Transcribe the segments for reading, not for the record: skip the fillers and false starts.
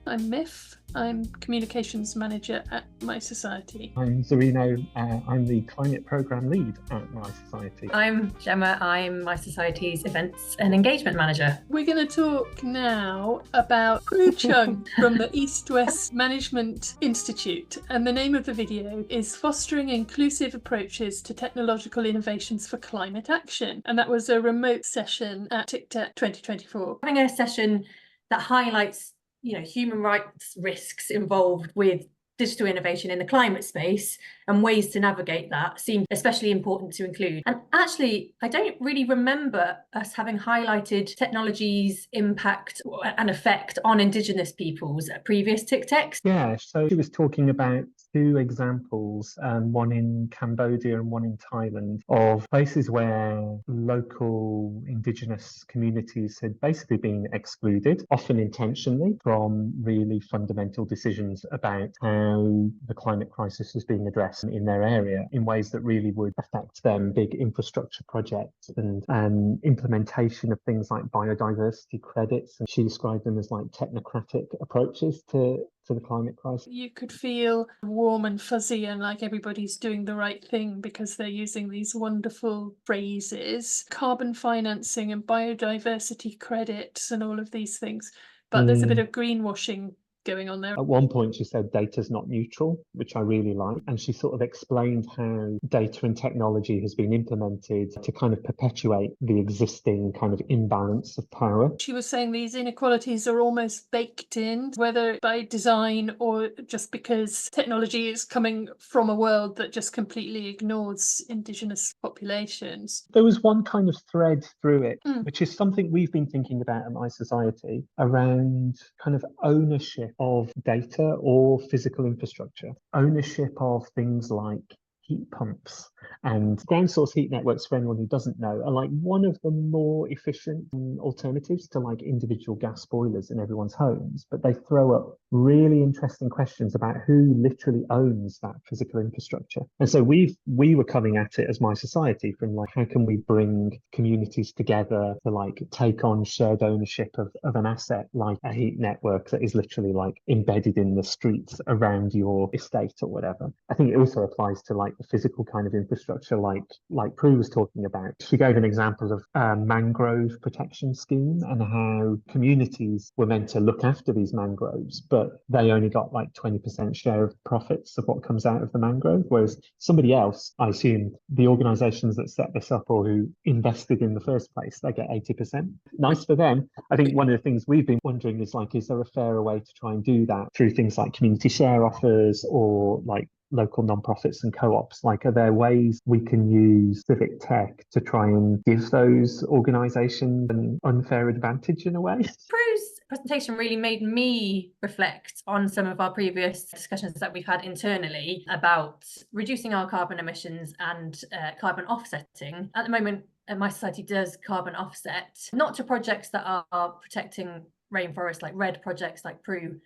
I'm Myf. I'm Communications Manager at mySociety. I'm Zarino. I'm the Climate Programme Lead at mySociety. I'm Gemma. I'm mySociety's Events and Engagement Manager. We're going to talk now about Pryou Chung from the East West Management Institute. And the name of the video is Fostering Inclusive Approaches to Technological Innovations for Climate Action. And that was a remote session at TICTec 2024. Having a session that highlights human rights risks involved with digital innovation in the climate space and ways to navigate that seemed especially important to include. And actually, I don't really remember us having highlighted technology's impact and effect on indigenous peoples at previous TICTecs. Yeah, so she was talking about two examples, one in Cambodia and one in Thailand, of places where local indigenous communities had basically been excluded, often intentionally, from really fundamental decisions about how the climate crisis was being addressed in their area in ways that really would affect them, big infrastructure projects and implementation of things like biodiversity credits. And she described them as like technocratic approaches to the climate crisis. You could feel warm and fuzzy and like everybody's doing the right thing because they're using these wonderful phrases, carbon financing and biodiversity credits and all of these things. But there's a bit of greenwashing going on there. At one point she said data's not neutral, which I really like, and she sort of explained how data and technology has been implemented to kind of perpetuate the existing kind of imbalance of power. She was saying these inequalities are almost baked in, whether by design or just because technology is coming from a world that just completely ignores indigenous populations. There was one kind of thread through it, which is something we've been thinking about at mySociety around kind of ownership of data or physical infrastructure, ownership of things like heat pumps and ground source heat networks, for anyone who doesn't know, are like one of the more efficient alternatives to like individual gas boilers in everyone's homes. But they throw up really interesting questions about who literally owns that physical infrastructure. And so we were coming at it as mySociety from like, how can we bring communities together to like take on shared ownership of an asset like a heat network that is literally like embedded in the streets around your estate or whatever. I think it also applies to like the physical kind of infrastructure like Pryou was talking about. She gave an example of a mangrove protection scheme and how communities were meant to look after these mangroves, but they only got like 20% share of profits of what comes out of the mangrove, whereas somebody else, I assume the organisations that set this up or who invested in the first place, they get 80%. Nice for them. I think one of the things we've been wondering is like, is there a fairer way to try and do that through things like community share offers or like local non-profits and co-ops? Like, are there ways we can use civic tech to try and give those organisations an unfair advantage in a way? Pryou's presentation really made me reflect on some of our previous discussions that we've had internally about reducing our carbon emissions and carbon offsetting. At the moment, mySociety does carbon offset, not to projects that are protecting rainforests, like red projects like Pryou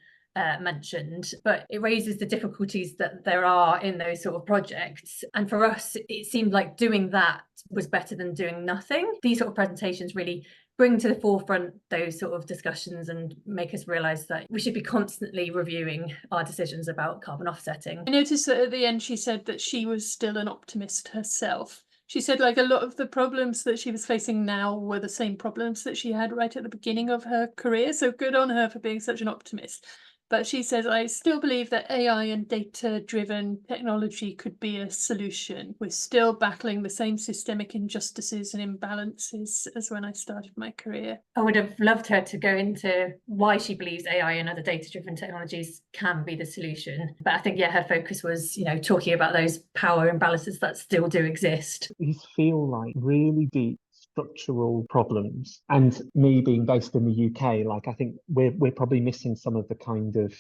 mentioned, but it raises the difficulties that there are in those sort of projects. And for us, it seemed like doing that was better than doing nothing. These sort of presentations really bring to the forefront those sort of discussions and make us realise that we should be constantly reviewing our decisions about carbon offsetting. I noticed that at the end she said that she was still an optimist herself. She said like a lot of the problems that she was facing now were the same problems that she had right at the beginning of her career. So good on her for being such an optimist. But she says, I still believe that AI and data-driven technology could be a solution. We're still battling the same systemic injustices and imbalances as when I started my career. I would have loved her to go into why she believes AI and other data-driven technologies can be the solution. But I think, her focus was, talking about those power imbalances that still do exist. These feel like really deep structural problems, and me being based in the UK, like I think we're probably missing some of the kind of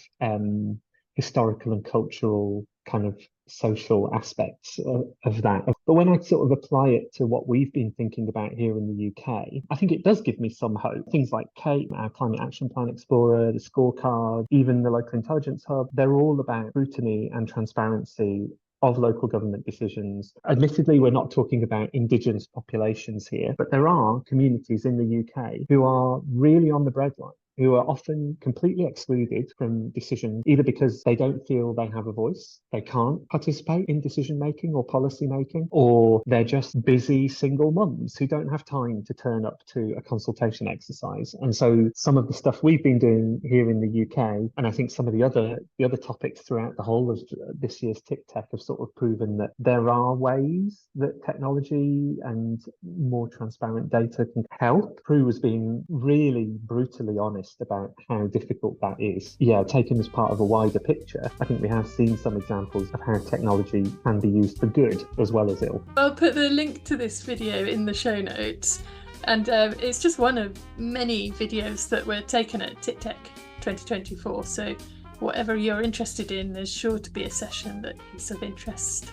historical and cultural kind of social aspects of that. But when I sort of apply it to what we've been thinking about here in the UK, I think it does give me some hope. Things like Kate, our Climate Action Plan Explorer, the scorecard, even the Local Intelligence Hub, they're all about scrutiny and transparency of local government decisions. Admittedly, we're not talking about indigenous populations here, but there are communities in the UK who are really on the breadline, who are often completely excluded from decision, either because they don't feel they have a voice, they can't participate in decision making or policy making, or they're just busy single mums who don't have time to turn up to a consultation exercise. And so some of the stuff we've been doing here in the UK, and I think some of the other topics throughout the whole of this year's TICTec have sort of proven that there are ways that technology and more transparent data can help. Pryou was being really brutally honest about how difficult that is. Yeah, taken as part of a wider picture, I think we have seen some examples of how technology can be used for good as well as ill. I'll put the link to this video in the show notes, and it's just one of many videos that were taken at TICTec 2024, so whatever you're interested in, there's sure to be a session that is of interest.